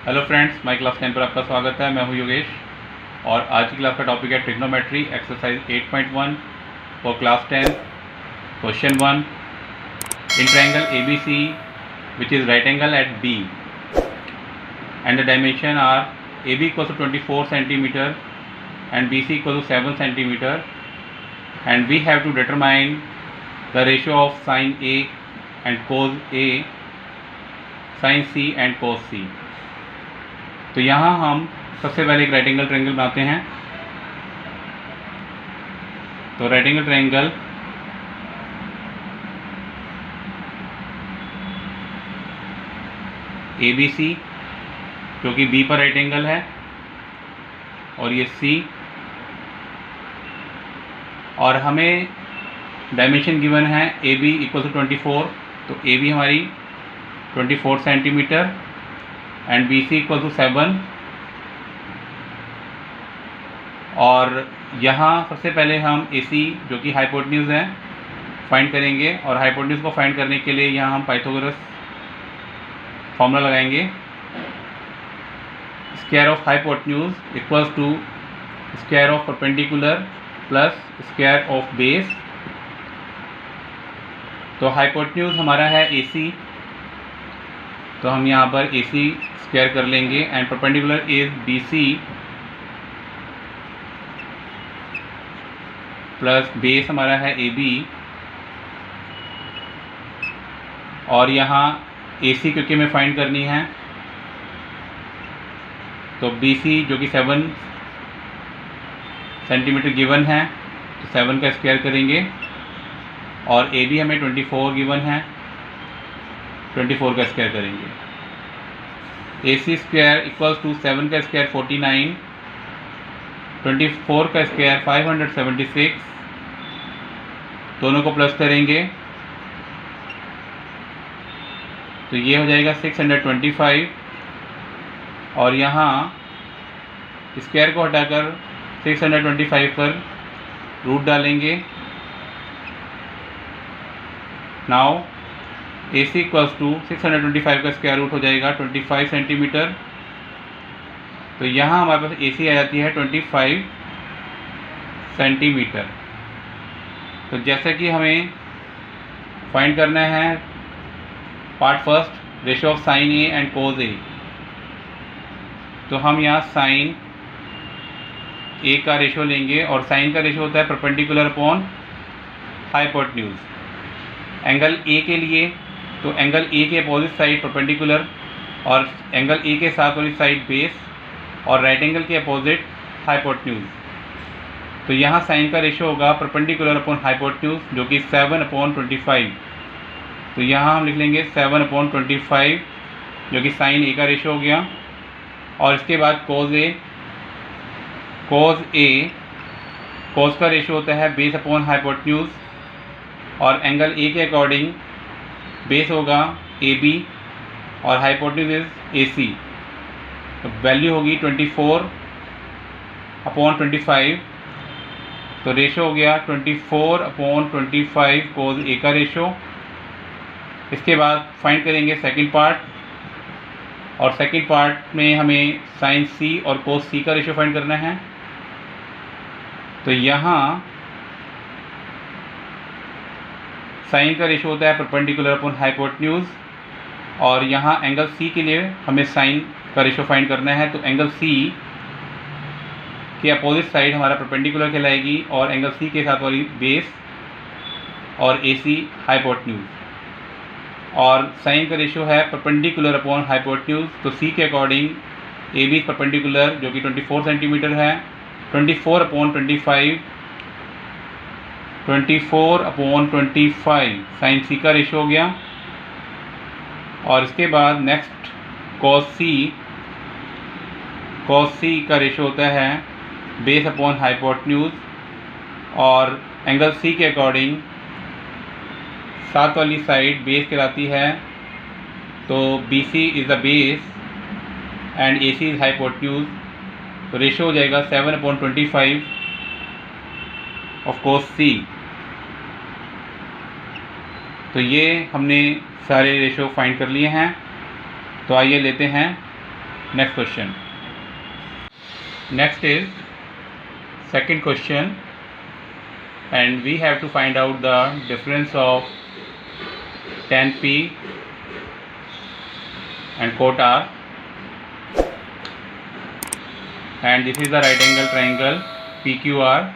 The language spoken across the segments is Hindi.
हेलो फ्रेंड्स, माई क्लास 10 पर आपका स्वागत है। मैं हूं योगेश और आज की क्लास का टॉपिक है trigonometry exercise 8.1 for class 10। Question 1, in triangle ABC which is right angle at B and the dimension are AB equals to 24 centimeter and BC equals to 7 centimeter, and we have to determine the ratio of sin A and cos A, sin C and cos C। तो यहाँ हम सबसे पहले एक राइट एंगल ट्रायंगल बनाते हैं। तो राइट एंगल ट्रायंगल ABC जो कि B पर राइट एंगल है, और ये C, और हमें डायमेंशन गिवन है AB इक्वल टू 24। तो AB हमारी 24 centimetre and BC equal to 7। और यहाँ सबसे पहले हम AC जो कि हाइपोटेन्यूज है फाइंड करेंगे, और हाइपोटेन्यूज को फाइंड करने के लिए यहाँ हम पाइथागोरस फॉर्मूला लगाएंगे। Square of hypotenuse equals to square of perpendicular plus square of base. तो हाइपोटेन्यूज हमारा है AC, तो हम यहाँ पर AC स्क्वायर कर लेंगे, and perpendicular is BC plus base हमारा है AB, और यहाँ AC क्योंकि हमें फाइंड करनी है, तो BC जो कि 7 सेंटीमीटर गिवन है, तो 7 का स्क्वायर करेंगे, और AB हमें 24 गिवन है, 24 का स्क्वायर करेंगे। AC स्क्वायर इक्वल्स टू 7 का स्क्वायर 49, 24 का स्क्वायर 576, दोनों को प्लस करेंगे तो ये हो जाएगा 625, और यहाँ स्क्वायर को हटाकर 625 पर रूट डालेंगे। नाउ AC इक्वल्स टू 625 का स्क्वायर रूट हो जाएगा 25 सेंटीमीटर। तो यहाँ हमारे पास AC आ जाती है 25 सेंटीमीटर। तो जैसे कि हमें फाइंड करना है part first, ratio of sine A and cos A, तो हम यहाँ साइन A का रेशियो लेंगे, और साइन का रेशियो होता है perpendicular upon hypotenuse. Angle A के लिए तो एंगल A के अपोजिट साइड परपेंडिकुलर, और एंगल A के साथ वाली साइड बेस, और राइट एंगल के अपोजिट हाइपोटेन्यूज। तो यहाँ साइन का रेशियो होगा परपेंडिकुलर अपॉन हाइपोटेन्यूज जो कि 7/25। तो यहाँ हम लिख लेंगे 7/25 जो कि साइन A का रेशियो हो गया। और इसके बाद कोस A, कोस का रेशियो होता है बेस अपॉन हाइपोटेन्यूज, और एंगल A के अकॉर्डिंग बेस होगा AB और हाइपोटेन्यूज इज AC। तो वैल्यू होगी 24/25, तो रेशियो हो गया 24/25 कोस A का रेशियो। इसके बाद फाइंड करेंगे सेकंड पार्ट, और सेकंड पार्ट में हमें साइन C और कोस C का रेशियो फाइंड करना है। तो यहाँ साइन का रेशियो होता है परपेंडिकुलर अपॉन हाइपोटेन्यूज, और यहाँ एंगल C के लिए हमें साइन का रेशियो फाइंड करना है। तो एंगल C के अपोजिट साइड हमारा परपेंडिकुलर कहलाएगी, और एंगल C के साथ वाली बेस, और AC हाइपोटेन्यूज। और साइन का रेशियो है परपेंडिकुलर अपॉन हाइपोटेन्यूज, तो C के अकॉर्डिंग AB परपेंडिकुलर जो कि 24 सेंटीमीटर है, 24/25 साइन C का रेशियो हो गया। और इसके बाद नेक्स्ट cos C का रेशियो होता है बेस अपॉन हाइपोटेन्यूज, और एंगल C के अकॉर्डिंग साथ वाली साइड बेस कहलाती है, तो BC is the base and AC is hypotenuse. तो रेशियो हो जाएगा 7/25 ऑफ cos C। तो ये हमने सारे रेशियो फाइंड कर लिए हैं। तो आइए लेते हैं Next question. Next is second question, and we have to find out the difference of tan P and cot R, and this is the right angle triangle PQR,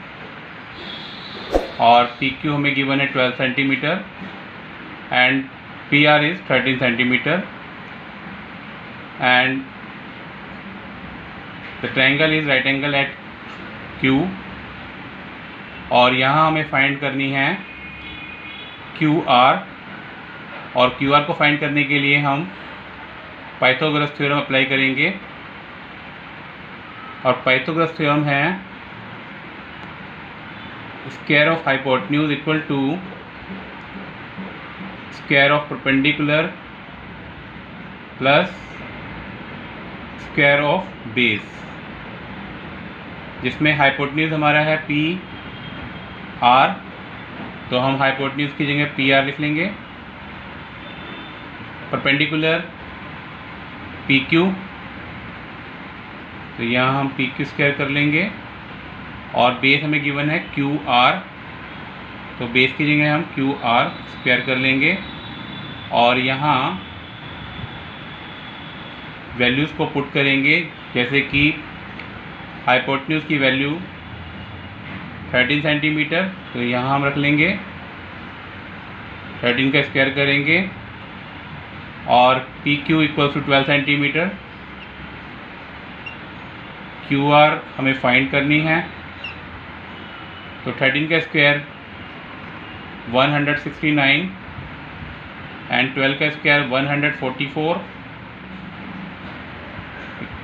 और PQ हमें गिवन है 12 centimetre and PR is 13 centimetre, and the triangle is right angle at Q, और यहाँ हमें फाइंड करनी है QR, और QR को फाइंड करने के लिए हम पाइथागोरस थ्योरम अप्लाई करेंगे, और पाइथागोरस थ्योरम है square of hypotenuse equal to square of perpendicular plus square of base, जिसमें हाइपोटेन्यूज हमारा है पी आर, तो हम हाइपोटेन्यूज की जगह पी आर लिख लेंगे, परपेंडिकुलर पी क्यू, तो यहाँ हम पी क्यू स्क्वायर कर लेंगे, और बेस हमें गिवन है क्यू आर, तो बेस की जगह हम क्यू आर स्क्वायर कर लेंगे, और यहाँ वैल्यूज़ को पुट करेंगे, जैसे कि हाइपोटेन्यूज की वैल्यू 13 सेंटीमीटर, तो यहाँ हम रख लेंगे 13 का स्क्वायर करेंगे, और P Q equals to 12 centimetre, Q R हमें फाइंड करनी है, तो 13 का स्क्वायर 169 एंड 12 का square 144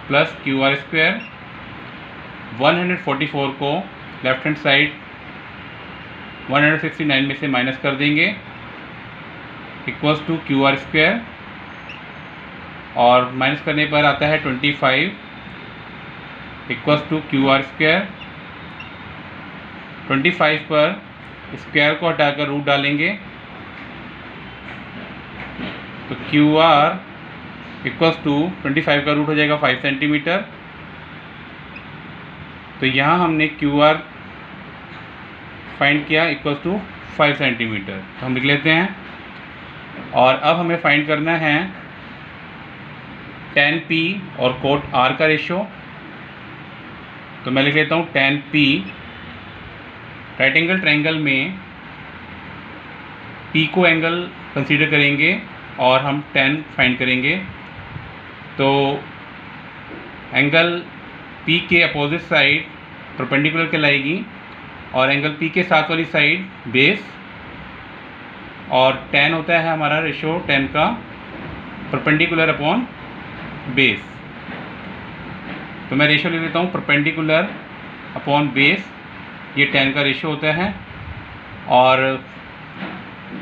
plus Q R square, 144 को लेफ्ट हैंड साइड 169 में से माइनस कर देंगे, equals to Q R square, और माइनस करने पर आता है 25 equals to Q R square, 25 पर स्क्वायर को हटाकर रूट डालेंगे, तो क्यू आर इक्वल्स टू 25 का रूट हो जाएगा 5 सेंटीमीटर, तो यहाँ हमने क्यू आर फाइंड किया इक्वल्स टू 5 सेंटीमीटर, तो हम लिख लेते हैं, और अब हमें फाइंड करना है tan P और cot R का रेशो, तो मैं लिख लेता हूँ tan P, right angle triangle में P को एंगल कंसीडर करेंगे और हम tan फाइंड करेंगे, तो एंगल P के अपोजिट साइड परपेंडिकुलर कहलाएगी, और एंगल P के साथ वाली साइड बेस, और tan होता है हमारा रेशो tan का परपेंडिकुलर अपॉन बेस, तो मैं रेशो ले लेता हूँ परपेंडिकुलर अपॉन बेस, ये tan का रेशो होता है, और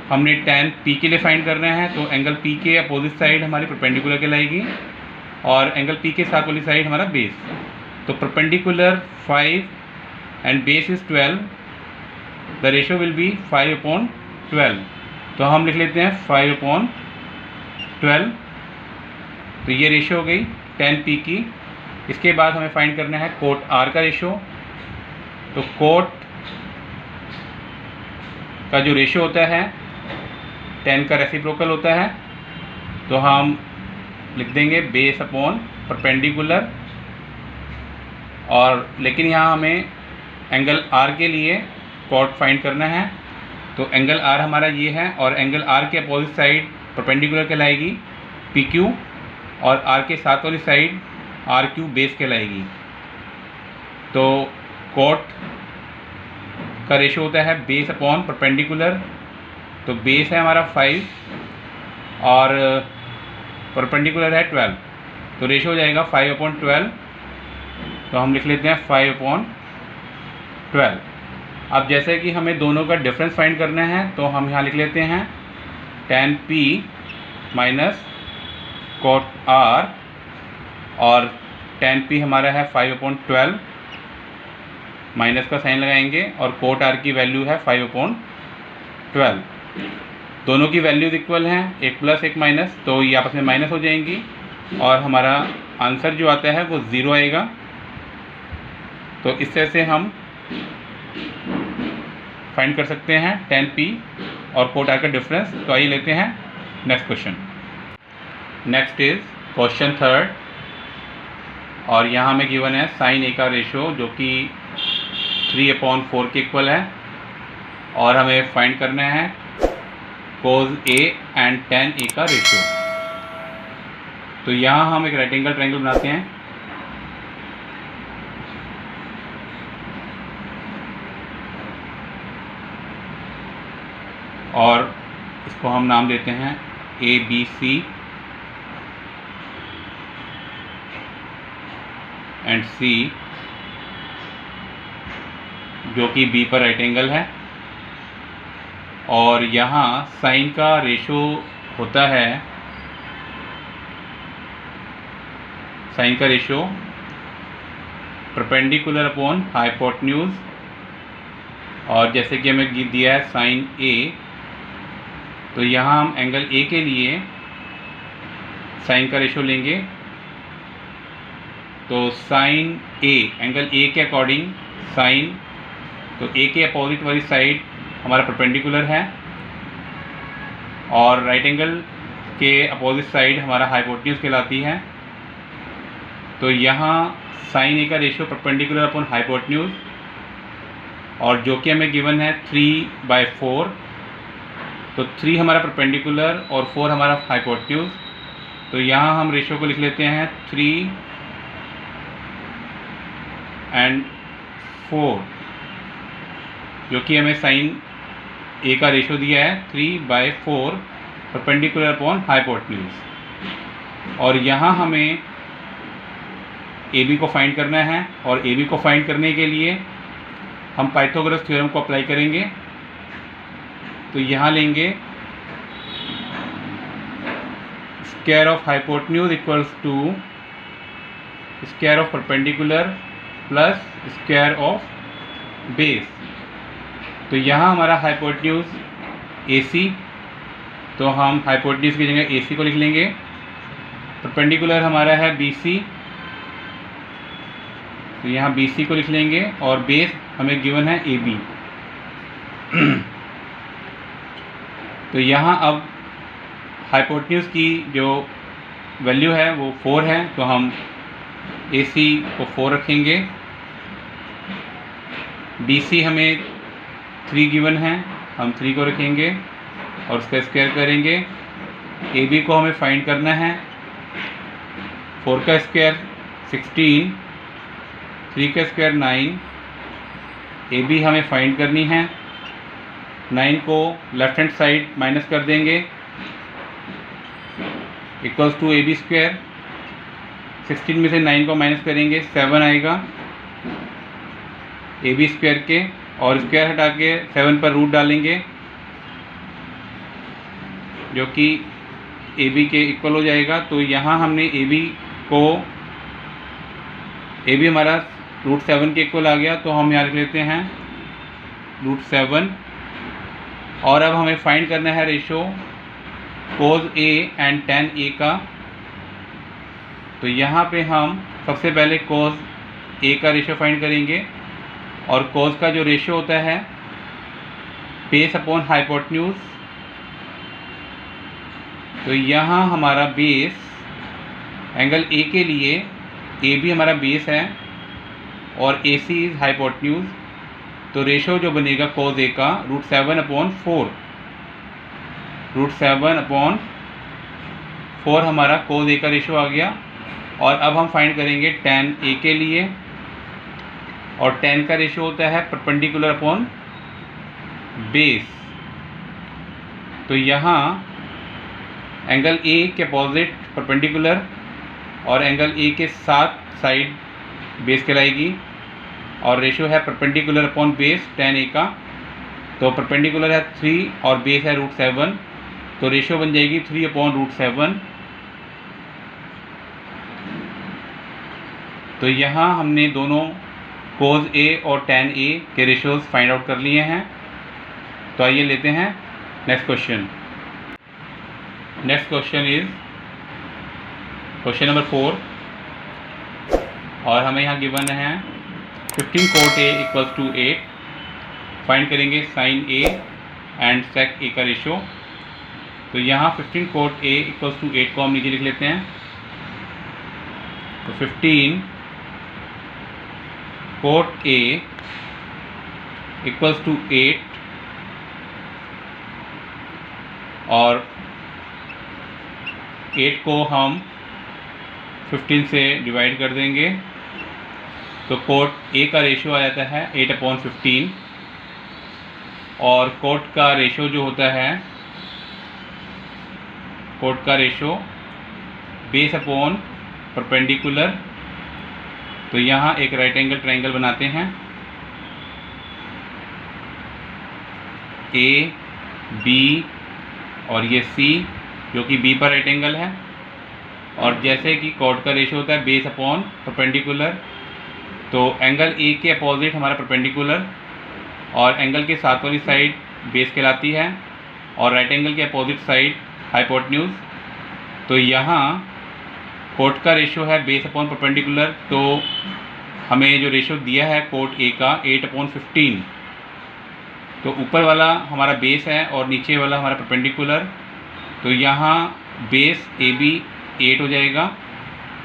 हमने tan P के लिए फाइंड करना है, तो एंगल P के अपोजिट साइड हमारी परपेंडिकुलर कहलाएगी, और एंगल P के साथ वाली साइड हमारा बेस, तो perpendicular 5 and base is 12, the ratio will be 5/12, तो हम लिख लेते हैं 5/12, तो ये रेशो हो गई tan P की। इसके बाद हमें फाइंड करना है cot R का रेशो, तो cot का जो रेशो होता है tan का रेसिप्रोकल होता है, तो हम लिख देंगे बेस अपॉन परपेंडिकुलर, और लेकिन यहाँ हमें एंगल R के लिए cot फाइंड करना है, तो एंगल R हमारा ये है, और एंगल R के अपोजिट साइड परपेंडिकुलर कहलाएगी PQ, और R के साथ वाली साइड RQ बेस कहलाएगी, तो cot का रेशो होता है बेस अपॉन परपेंडिकुलर, तो बेस है हमारा 5 और परपेंडिकुलर है 12, तो रेशो हो जाएगा 5/12, तो हम लिख लेते हैं 5/12। अब जैसे कि हमें दोनों का डिफरेंस फाइंड करना है, तो हम यहाँ लिख लेते हैं tan P minus cot R, और tan P हमारा है 5/12, माइनस का साइन लगाएंगे, और cot R की वैल्यू है 5/12, दोनों की वैल्यूज इक्वल हैं, एक प्लस एक माइनस, तो ये आपस में माइनस हो जाएंगी, और हमारा आंसर जो आता है वो 0 आएगा। तो इस तरह से हम फाइंड कर सकते हैं tan p और cot r का डिफरेंस। तो आइए लेते हैं next question. Next is question third, और यहाँ हमें गिवन है sin a का रेशो जो कि 3/4 के इक्वल है, और हमें फाइंड करना है cos a and tan a का रेशो। तो यहाँ हम एक राइट एंगल ट्रायंगल बनाते हैं, और इसको हम नाम देते हैं ABC एंड C, जो कि B पर राइट एंगल है। और यहाँ साइन का रेशो होता है, साइन का रेशो परपेंडिकुलर अपॉन हाइपोटेन्यूज, और जैसे कि हमें दिया है साइन A, तो यहाँ हम एंगल A के लिए साइन का रेशो लेंगे। तो साइन A एंगल A के अकॉर्डिंग साइन, तो A के अपोजिट वाली साइड हमारा परपेंडिकुलर है, और राइट एंगल के अपोजिट साइड हमारा हाइपोटेन्यूज कहलाती है। तो यहाँ साइन A का रेशो परपेंडिकुलर अपॉन हाइपोटेन्यूज, और जो कि हमें गिवन है 3/4। तो 3 हमारा परपेंडिकुलर और 4 हमारा हाइपोटेन्यूज। तो यहाँ हम रेशो को लिख लेते हैं 3 एंड 4, जो कि हमें साइन A का रेशो दिया है 3/4 परपेंडिकुलर अपॉन हाइपोटेन्यूज। और यहाँ हमें AB को फाइंड करना है, और AB को फाइंड करने के लिए हम पाइथागोरस थ्योरम को अप्लाई करेंगे। तो यहाँ लेंगे square of hypotenuse equals to square of perpendicular plus square of base. तो यहाँ हमारा हाइपोटेन्यूज AC, तो हम हाइपोटेन्यूज की जगह AC को लिख लेंगे। परपेंडिकुलर हमारा है BC, तो यहाँ BC को लिख लेंगे, और बेस हमें गिवन है AB। तो यहाँ अब हाइपोटेन्यूज की जो वैल्यू है वो 4 है, तो हम AC को 4 रखेंगे। BC हमें 3 गिवन है, हम 3 को रखेंगे और उसका स्क्वायर करेंगे। AB को हमें फाइंड करना है, 4 का स्क्वायर 16, 3 का स्क्वायर 9। AB हमें फाइंड करनी है, 9 को लेफ्ट हैंड साइड माइनस कर देंगे, इक्वल्स टू AB स्क्वायर। 16 में से 9 को माइनस करेंगे, 7 आएगा AB स्क्वायर के, और स्क्वायर हटा के 7 पर रूट डालेंगे, जो कि AB के इक्वल हो जाएगा। तो यहाँ हमने AB हमारा √7 के इक्वल आ गया, तो हम यहाँ लिख लेते हैं √7। और अब हमें फाइंड करना है ratio cos A and tan A का। तो यहाँ पे हम सबसे पहले cos A का रेशो फाइंड करेंगे, और cos का जो रेशो होता है बेस अपॉन हाइपोटेन्यूज। तो यहाँ हमारा बेस एंगल A के लिए AB हमारा बेस है और AC इज हाइपोटेन्यूज। तो रेशो जो बनेगा cos A का √7/4, √7/4 हमारा cos A का रेशो आ गया। और अब हम फाइंड करेंगे tan A के लिए, और tan का रेशो होता है परपेंडिकुलर अपॉन बेस। तो यहाँ एंगल A के अपोजिट परपेंडिकुलर और एंगल A के साथ साइड बेस कहलाएगी, और रेशो है perpendicular upon base tan A का। तो परपेंडिकुलर है 3 और बेस है √7, तो रेशो बन जाएगी 3/√7। तो यहाँ हमने दोनों cos A और tan A के रेशोज फाइंड आउट कर लिए हैं। तो आइए लेते हैं next question. Next question is question number 4, और हमें यहाँ गिवन है 15 cot A equals to 8। Find करेंगे sine A and sec A का रेशो। तो यहाँ 15 cot A इक्वल्स टू 8 को हम नीचे लिख लेते हैं। तो 15 cot A इक्वल्स टू 8 और 8 को हम 15 से डिवाइड कर देंगे। तो cot A का रेशो आ जाता है 8/15 और cot का रेशो जो होता है, cot का रेशो बेस अपॉन परपेंडिकुलर। तो यहाँ एक राइट एंगल ट्रायंगल बनाते हैं। A, B और ये C जो कि B पर राइट एंगल है। और जैसे कि cot का रेशो होता है बेस अपॉन परपेंडिकुलर, तो एंगल A के अपोजिट हमारा परपेंडिकुलर और एंगल के साथ वाली साइड बेस कहलाती है और राइट एंगल के अपोजिट साइड हाइपोटेन्यूज। तो यहाँ cot का रेशो है बेस अपॉन परपेंडिकुलर, तो हमें जो रेशो दिया है cot A का 8/15। तो ऊपर वाला हमारा बेस है और नीचे वाला हमारा परपेंडिकुलर। तो यहाँ बेस AB 8 हो जाएगा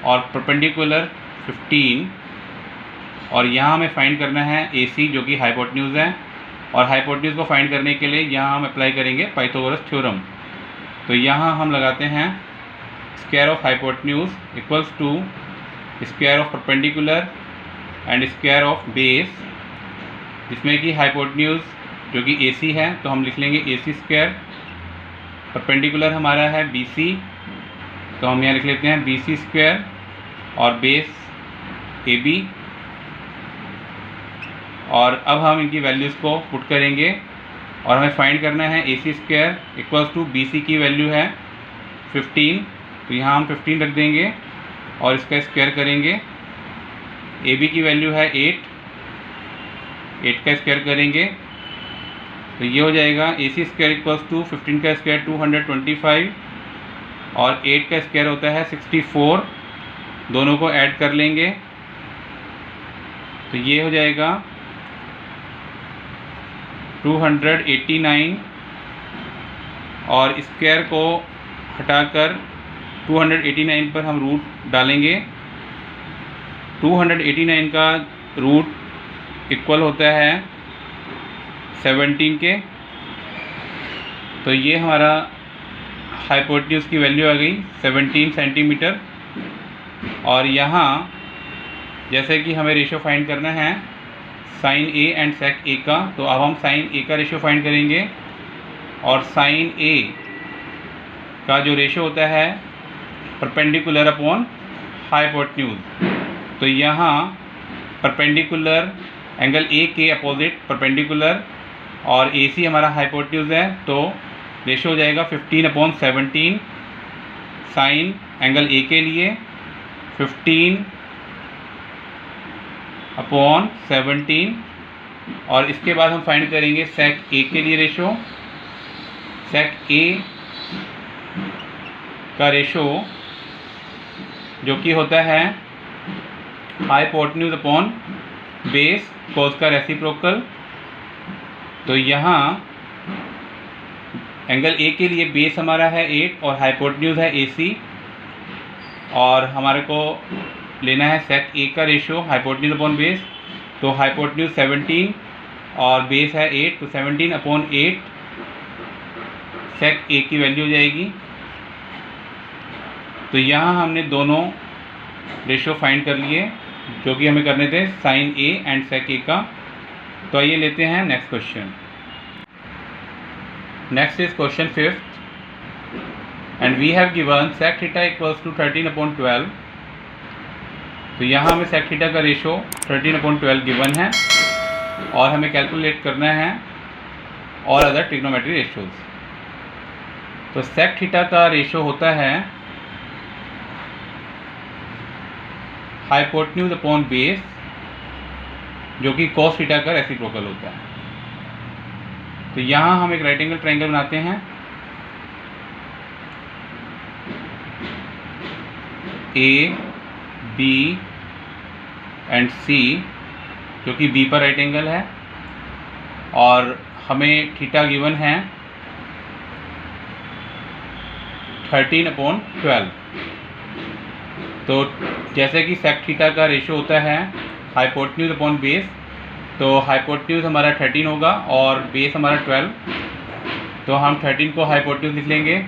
और परपेंडिकुलर 15। और यहाँ हमें फाइंड करना है AC जो कि हाइपोटेन्यूज है, और हाइपोटेन्यूज को फाइंड करने के लिए यहाँ हम अप्लाई करेंगे पाइथागोरस थ्योरम। तो यहाँ हम लगाते हैं square of hypotenuse equals to square of perpendicular and square of base, जिसमें कि हाइपोटेन्यूज जो कि AC है तो हम लिख लेंगे AC स्क्वायर। परपेंडिकुलर हमारा है BC, तो हम यहाँ लिख लेते हैं BC स्क्वायर और बेस AB। और अब हम इनकी वैल्यूज़ को पुट करेंगे और हमें फाइंड करना है AC square equals to BC की वैल्यू है 15। तो यहाँ हम 15 रख देंगे और इसका स्क्वायर करेंगे। AB की वैल्यू है 8 का स्क्वायर करेंगे तो ये हो जाएगा AC स्क्वायर इक्वल्स टू 15 का स्क्वायर 225 और 8 का स्क्वायर होता है 64। दोनों को ऐड कर लेंगे तो ये हो जाएगा 289 और स्क्वायर को हटाकर 289 पर हम रूट डालेंगे। 289 का रूट इक्वल होता है 17 के। तो ये हमारा हाइपोटेन्यूज की वैल्यू आ गई 17 सेंटीमीटर। और यहाँ जैसे कि हमें रेशो फाइंड करना है sine A and sec A का, तो अब हम साइन A का रेशो फाइंड करेंगे। और साइन A का जो रेशो होता है परपेंडिकुलर अपॉन हाइपोटेन्यूज। तो यहाँ परपेंडिकुलर एंगल A के अपोजिट परपेंडिकुलर और AC हमारा हाइपोटेन्यूज है, तो रेशो हो जाएगा 15/17 साइन एंगल A के लिए 15/17। और इसके बाद हम फाइंड करेंगे सेक A के लिए रेशो। सेक A का रेशो जो कि होता है हाइपोटेन्यूज अपॉन बेस कोस का रेसिप्रोकल। तो यहाँ एंगल A के लिए बेस हमारा है 8 और हाइपोटेन्यूज है AC, और हमारे को लेना है सेक A का रेशो हाइपोटेन्यूज अपॉन बेस। तो हाइपोटेन्यूज 17 और बेस है 8, तो 17/8 सेक A की वैल्यू हो जाएगी। तो यहाँ हमने दोनों रेशो फाइंड कर लिए जो कि हमें करने थे sine A and sec A का। तो आइए लेते हैं next question. Next is question 5th and we have given sec theta equals to 13/12। तो यहाँ हमें सेक थीटा का रेशो 13/12 गिवन है और हमें कैलकुलेट करना है और अदर ट्रिग्नोमेट्री रेशोज। तो सेक थीटा का रेशो होता है हाइपोटेन्यूज अपॉन बेस जो कि कॉस थीटा का रेसिप्रोकल होता है। तो यहाँ हम एक राइट एंगल ट्रायंगल बनाते हैं। A, B एंड सी जो कि बी पर राइट एंगल है, और हमें थीटा गिवन है 13/12। तो जैसे कि सेक थीटा का रेशियो होता है हाइपोटेन्यूज अपॉन बेस, तो हाइपोटेन्यूज हमारा 13 होगा और बेस हमारा 12। तो हम 13 को हाइपोटेन्यूज लिख लेंगे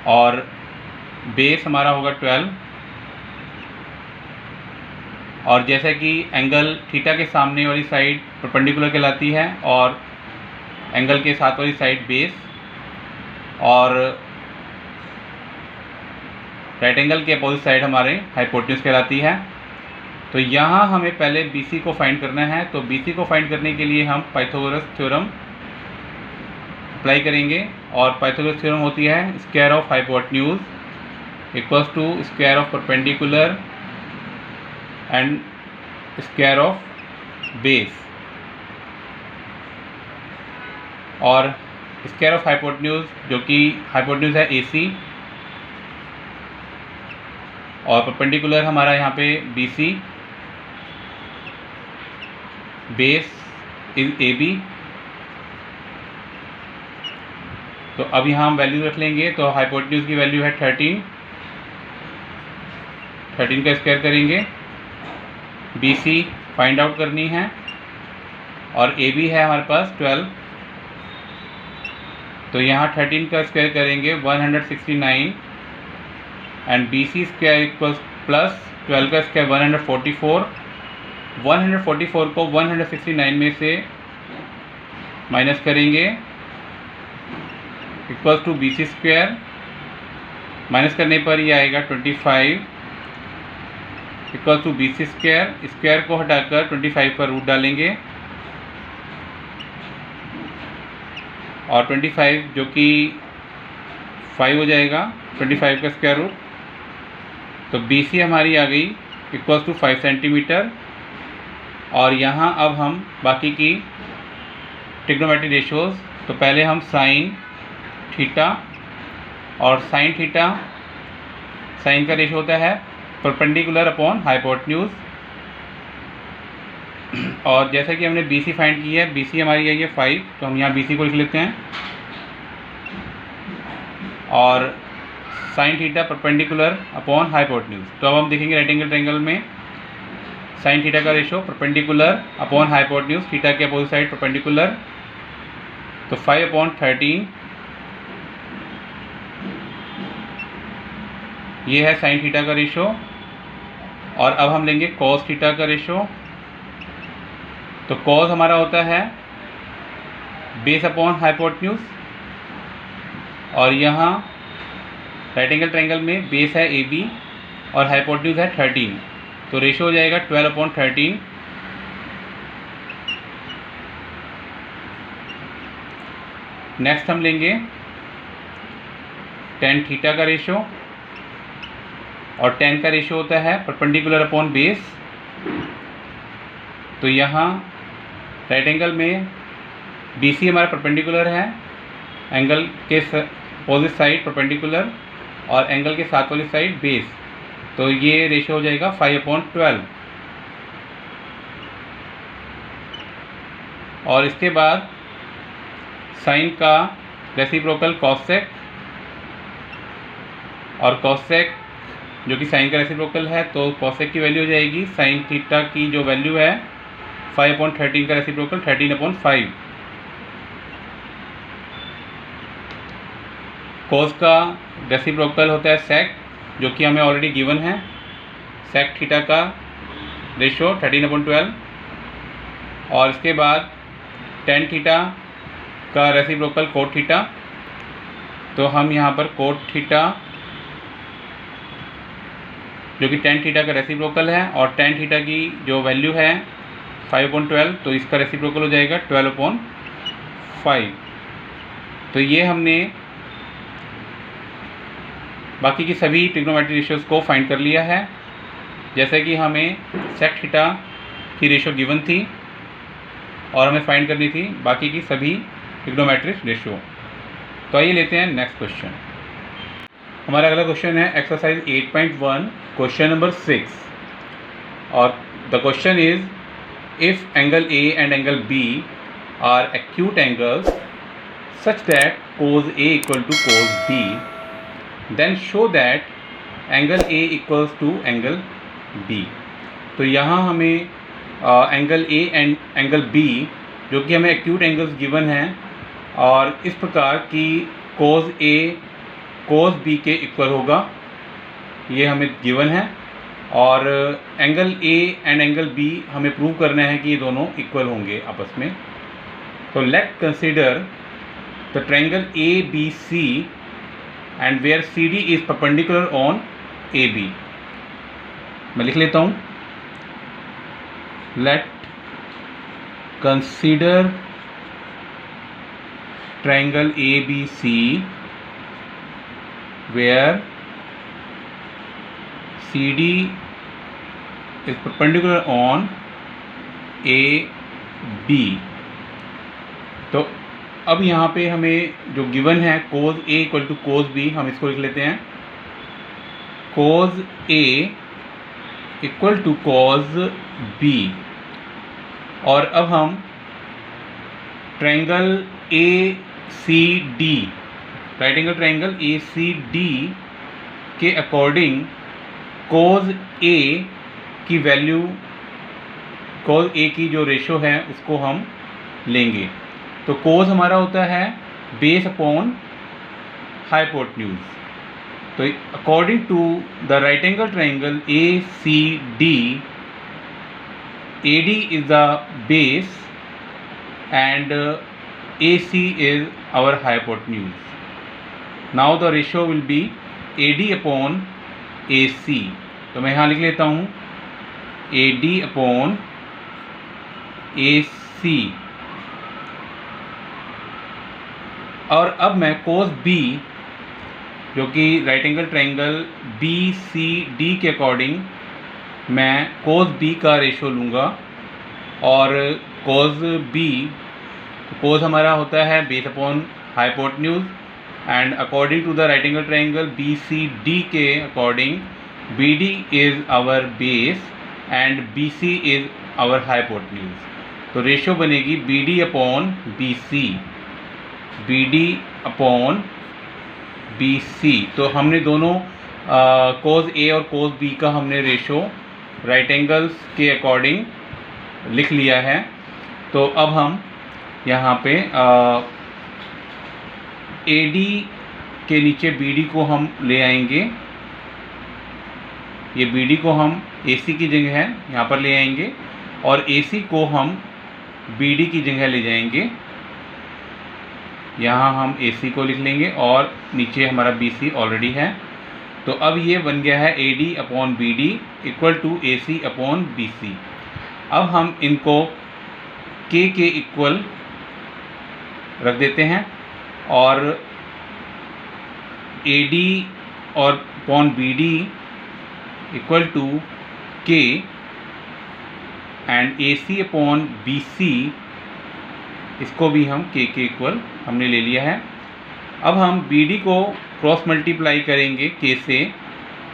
और बेस हमारा होगा 12। और जैसे कि एंगल थीटा के सामने वाली साइड परपेंडिकुलर कहलाती है और एंगल के साथ वाली साइड बेस, और राइट एंगल के अपोजिट साइड हमारे हाइपोटेन्यूज कहलाती है। तो यहाँ हमें पहले BC को फाइंड करना है। तो BC को फाइंड करने के लिए हम पाइथागोरस थ्योरम अप्लाई करेंगे, और पाइथागोरस थ्योरम होती है square of hypotenuse equals to square of perpendicular and square of base. और स्क्वायर ऑफ हाइपोटेन्यूज जो कि हाइपोटेन्यूज है AC, और परपेंडिकुलर हमारा यहाँ पे BC, बेस इज AB। तो अब यहाँ हम वैल्यू रख लेंगे। तो हाइपोटेन्यूज की वैल्यू है 13 का स्क्वायर करेंगे, BC फाइंड आउट करनी है, और AB है हमारे पास 12। तो यहाँ 13 का स्क्वायर करेंगे 169, and BC square equals plus 12 का स्क्वायर 144। 144 को 169 में से माइनस करेंगे equals to BC square. Minus करने पर ये आएगा 25 equals to BC square. Square को हटाकर 25 पर रूट डालेंगे, और 25 जो कि 5 हो जाएगा 25 का स्क्वायर रूट। तो BC हमारी आ गई इक्वल्स टू 5 सेंटीमीटर। और यहाँ अब हम बाकी की ट्रिग्नोमेट्रिक रेशियोज, तो पहले हम साइन थीटा, और साइन थीटा साइन का रेशियो होता है परपेंडिकुलर अपॉन हाइपोटेन्यूज। और जैसा कि हमने BC फाइंड की है, BC हमारी आई है 5, तो हम यहाँ BC को लिख लेते हैं। और sine theta perpendicular upon hypotenuse, तो अब हम देखेंगे राइट एंगल ट्रायंगल में साइन थीटा का ratio perpendicular upon hypotenuse, theta के अपोजिट साइड परपेंडिकुलर। तो 5/13 ये है साइन थीटा का रेशियो। और अब हम लेंगे कॉस थीटा का रेशियो। तो कॉस हमारा होता है बेस अपॉन हाइपोटेन्यूज, और यहाँ राइट एंगल ट्रायंगल में बेस है AB और हाइपोटेन्यूज है 13, तो रेशियो हो जाएगा 12/13। नेक्स्ट हम लेंगे tan थीटा का रेशियो, और tan का रेशियो होता है परपेंडिकुलर अपॉन बेस। तो यहाँ राइट एंगल में BC हमारा परपेंडिकुलर है, एंगल के अपोजिट साइड परपेंडिकुलर, और एंगल के साथ वाली साइड बेस। तो ये रेशियो हो जाएगा 5/12। और इसके बाद साइन का रेसिप्रोकल कॉसेक, और कॉसेक जो कि साइन का रेसिप्रोकल है, तो कॉसेक की वैल्यू हो जाएगी साइन थीटा की जो वैल्यू है 5/13 का रेसिप्रोकल 13/5। कोस का रेसिप्रोकल होता है सेक, जो कि हमें ऑलरेडी गिवन है, सेक थीटा का रेशियो 13/12। और इसके बाद टेन थीटा का रेसिप्रोकल कोट थीटा, तो हम यहाँ पर कोट थीटा जो कि टेन थीटा का रेसिप्रोकल है, और टेन थीटा की जो वैल्यू है 5/12, तो इसका रेसिप्रोकल हो जाएगा 12/5। तो ये हमने बाकी की सभी ट्रिग्नोमेट्रिक रेशियोज़ को फाइंड कर लिया है। जैसे कि हमें सेक थीटा की रेशियो गिवन थी और हमें फाइंड करनी थी बाकी की सभी ट्रिग्नोमेट्रिक रेशियो। तो आइए लेते हैं नेक्स्ट क्वेश्चन। हमारा अगला क्वेश्चन है एक्सरसाइज 8.1 क्वेश्चन नंबर 6 और the question is if angle A and angle B are acute angles such that cos A equal to cos B, then show that angle A equals to angle B. तो यहाँ हमें angle A and angle B जो कि हमें एक्यूट एंगल्स गिवन हैं और इस प्रकार की cos A cos B के इक्वल होगा, ये हमें गिवन है और angle A and angle B हमें प्रूव करना है कि ये दोनों इक्वल होंगे आपस में। तो late consider the triangle ABC and where CD is perpendicular on AB। मैं लिख लेता हूँ, let consider triangle ABC where CD is perpendicular on AB। तो अब यहाँ पे हमें जो गिवन है cos A equal to cos B, हम इसको लिख लेते हैं cos A equal to cos B। और अब हम triangle ACD, right angle triangle ACD के अकॉर्डिंग cos A की वैल्यू, cos A की जो रेशो है उसको हम लेंगे। तो cos हमारा होता है बेस अपॉन हाइपोटेन्यूज। तो according to the right angle triangle ACD, AD is the base and AC is our hypotenuse. Now the ratio will be AD upon AC। तो मैं यहाँ लिख लेता हूँ AD अपॉन AC। और अब मैं cos B जो कि राइट एंगल ट्रायंगल BCD के अकॉर्डिंग मैं cos B का रेशो लूँगा और cos B, cos हमारा होता है base upon hypotenuse and according to the right angle triangle BCD के according BD is our base and BC is our hypotenuse. तो रेशो बनेगी BD upon BC, BD upon BC। तो हमने दोनों cos A और cos B का हमने रेशो राइट एंगल्स के अकॉर्डिंग लिख लिया है। तो अब हम यहाँ पे AD के नीचे BD को हम ले आएंगे, ये BD को हम AC की जगह है यहाँ पर ले आएंगे और AC को हम BD की जगह ले जाएंगे। यहाँ हम AC को लिख लेंगे और नीचे हमारा BC ऑलरेडी है। तो अब ये बन गया है AD upon BD equal to AC upon BC। अब हम इनको K के इक्वल रख देते हैं और AD और upon BD equal to K and AC upon BC, इसको भी हम K के इक्वल हमने ले लिया है। अब हम BD को क्रॉस मल्टीप्लाई करेंगे K से,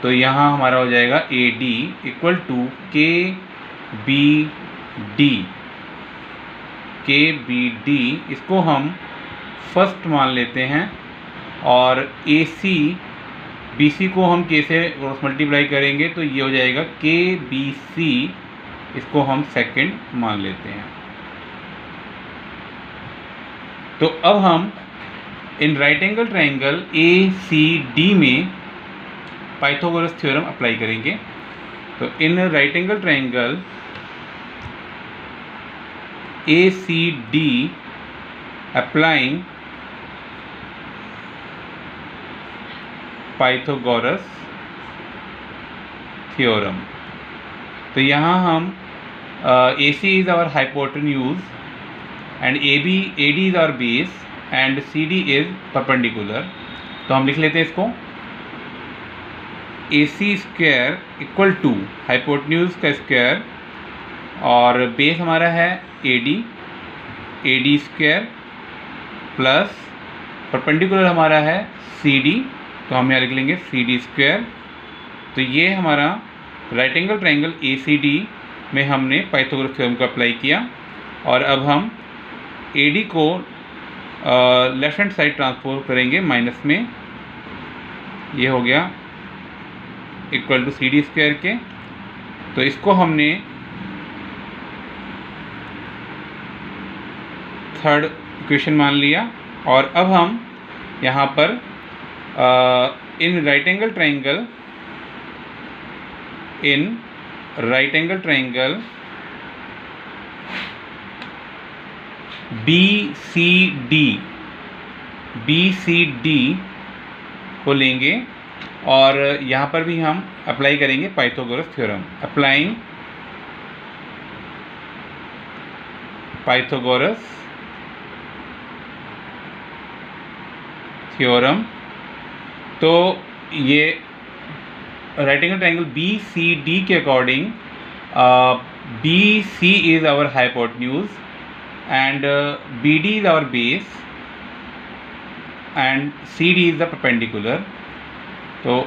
तो यहाँ हमारा हो जाएगा AD equal to KBD। KBD इसको हम फर्स्ट मान लेते हैं और AC BC को हम K से क्रॉस मल्टीप्लाई करेंगे तो ये हो जाएगा KBC, इसको हम सेकंड मान लेते हैं। तो अब हम इन राइट एंगल ट्रायंगल ACD में पाइथागोरस थ्योरम अप्लाई करेंगे। तो इन right angle triangle ACD applying Pythagoras theorem. तो यहाँ हम AC is our hypotenuse and AD is our base and CD is perpendicular. तो हम लिख लेते हैं इसको AC square equal to hypotenuse का स्क्वायर और बेस हमारा है AD स्क्वायर प्लस परपेंडिकुलर हमारा है CD तो हम यहाँ लिख लेंगे CD²। तो ये हमारा राइट एंगल ट्रायंगल ACD में हमने पाइथागोरस थ्योरम को अप्लाई किया। और अब हम AD को लेफ्ट हैंड साइड ट्रांसफॉर्म करेंगे माइनस में, ये हो गया इक्वल टू CD² के। तो इसको हमने थर्ड इक्वेशन मान लिया। और अब हम यहाँ पर इन राइट एंगल ट्रायंगल BCD को लेंगे और यहाँ पर भी हम अप्लाई करेंगे Pythagoras theorem. Applying Pythagoras theorem. तो ये राइट एंगल ट्रायंगल BCD के according BC is our hypotenuse and BD is our base and CD is the perpendicular. तो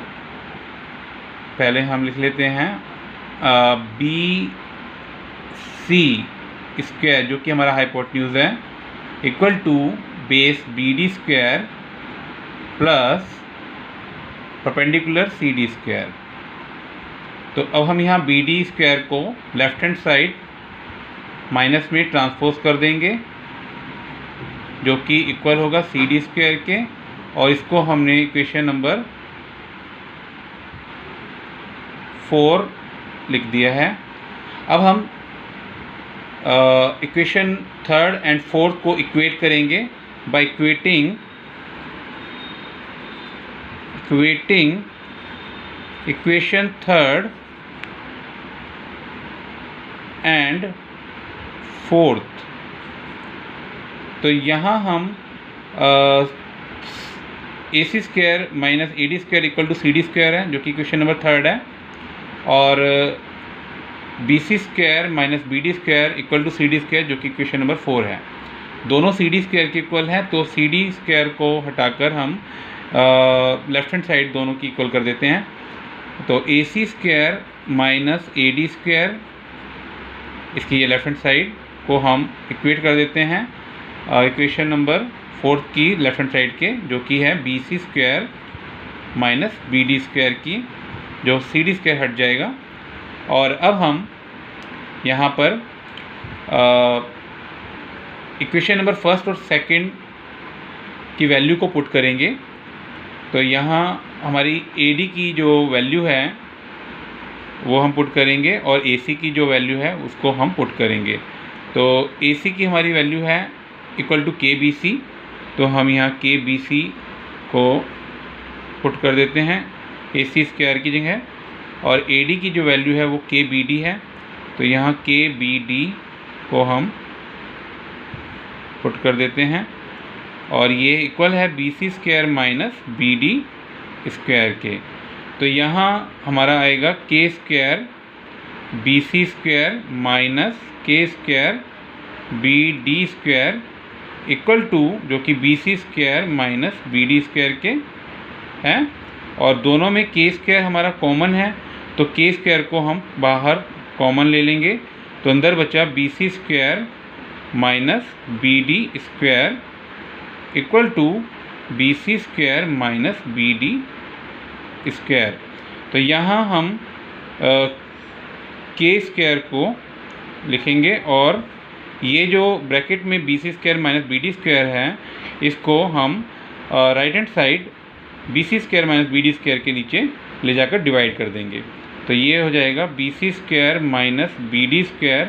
पहले हम लिख लेते हैं BC² जो कि हमारा हाइपोटेन्यूज है equal to base BD² plus perpendicular CD²। तो अब हम यहाँ BD² को लेफ्ट हैंड साइड माइनस में ट्रांसपोज कर देंगे जो कि इक्वल होगा CD² के। और इसको हमने इक्वेशन नंबर 4 लिख दिया है। अब हम इक्वेशन थर्ड एंड फोर्थ को इक्वेट करेंगे by equating equation third and fourth. तो यहाँ हम AC² minus AD² equal to CD² है जो कि इक्वेशन नंबर थर्ड है। और BC² minus BD² equal to CD² जो कि इक्वेशन नंबर 4 है। दोनों CD² के इक्वल हैं तो CD² को हटाकर हम लेफ्ट हैंड साइड दोनों की इक्वल कर देते हैं। तो AC² माइनस AD², इसकी ये लेफ्ट हैंड साइड को हम इक्वेट कर देते हैं इक्वेशन नंबर 4 की लेफ्ट हैंड साइड के, जो कि है BC² माइनस BD² की, जो CD² हट जाएगा। और अब हम यहाँ पर इक्वेशन नंबर फर्स्ट और सेकंड की वैल्यू को पुट करेंगे। तो यहाँ हमारी AD की जो वैल्यू है वो हम पुट करेंगे और AC की जो वैल्यू है उसको हम पुट करेंगे। तो AC की हमारी वैल्यू है इक्वल टू KBC। तो हम यहाँ KBC को पुट कर देते हैं AC² की जगह। और AD की जो वैल्यू है वो KBD है। तो यहाँ KBD को हम पुट कर देते हैं और ये इक्वल है BC² माइनस BD² के। तो यहाँ हमारा आएगा K² BC² minus K² BD² equal to जो कि BC² माइनस BD² के हैं। और दोनों में K² हमारा कॉमन है तो K² को हम बाहर कॉमन ले लेंगे। तो अंदर बचा BC² minus BD² equal to BC² minus BD²। तो यहाँ हम K² को लिखेंगे और ये जो ब्रैकेट में BC² माइनस BD² है इसको हम right hand side BC² minus BD² के नीचे ले जाकर डिवाइड कर देंगे। तो ये हो जाएगा BC² माइनस BD²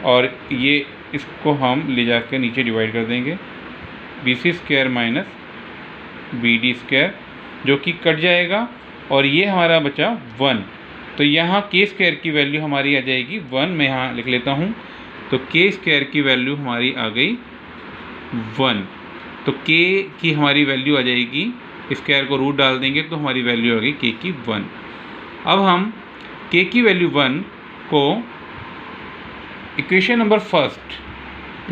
और ये इसको हम ले जाकर नीचे डिवाइड कर देंगे BC² माइनस BD² जो कि कट जाएगा और ये हमारा बचा 1। तो यहाँ K² की वैल्यू हमारी आ जाएगी 1। मैं यहाँ लिख लेता हूँ। तो K² की वैल्यू हमारी आ गई 1। तो K की हमारी वैल्यू आ जाएगी, स्क्वायर को रूट डाल देंगे तो हमारी वैल्यू आ गई K की 1। अब हम K की वैल्यू 1 को इक्वेशन नंबर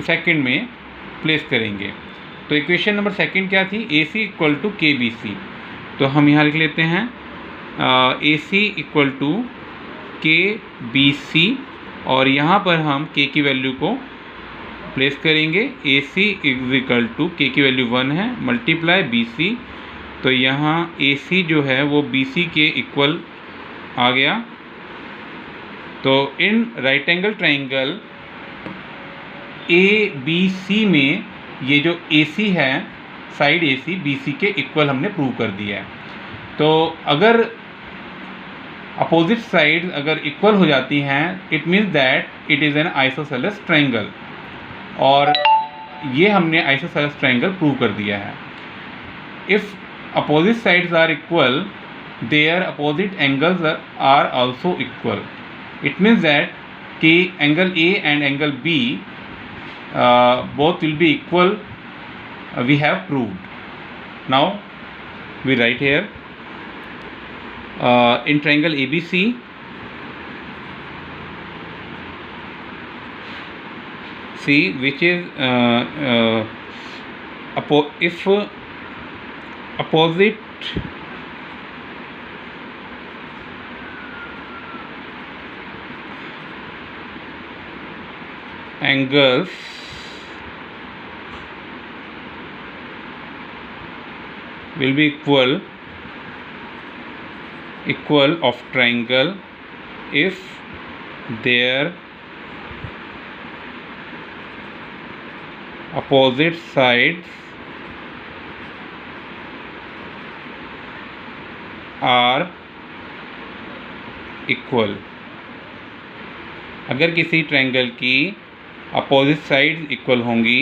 सेकंड में प्लेस करेंगे। तो इक्वेशन नंबर सेकंड क्या थी? AC equal to KBC। तो हम यहाँ लिख लेते हैं A C equal to K B C, और यहाँ पर हम के की वैल्यू को प्लेस करेंगे। ए सी इज इक्वल टू के की वैल्यू 1 है, मल्टीप्लाई बी सी, तो यहाँ ए सी जो है वो बी सी के इक्वल आ गया। तो इन right angle triangle A B C में ये जो ए सी है, साइड ए सी बी सी के इक्वल हमने प्रूव कर दिया है। तो अगर अपोजिट साइड अगर इक्वल हो जाती हैं, it means that it is an isosceles triangle, और ये हमने आइसोसेलेस ट्राइंगल प्रूव कर दिया है। If opposite sides are equal, their opposite angles are also equal. It means that कि angle A and angle B both will be equal, we have proved. Now we write here in triangle ABC, see which is if opposite angles will be equal of triangle if their opposite sides are equal। अगर किसी ट्रायंगल की अपोजिट साइड्स इक्वल होंगी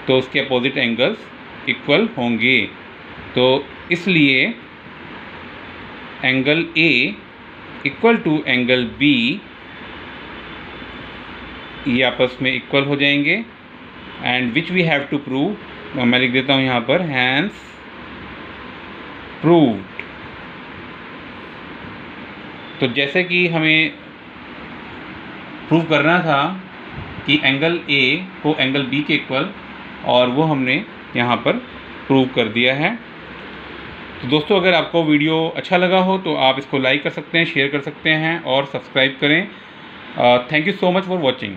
तो उसके अपोजिट एंगल्स इक्वल होंगे। तो इसलिए angle A equal to angle B ये आपस में इक्वल हो जाएंगे, and which we have to prove, मैं लिख देता हूँ यहाँ पर, हैंस प्रूव्ड। तो जैसे कि हमें प्रूव करना था कि एंगल ए को एंगल बी के इक्वल, और वो हमने यहाँ पर प्रूव कर दिया है। तो दोस्तों, अगर आपको वीडियो अच्छा लगा हो तो आप इसको लाइक कर सकते हैं, शेयर कर सकते हैं और सब्सक्राइब करें। Thank you so much for watching.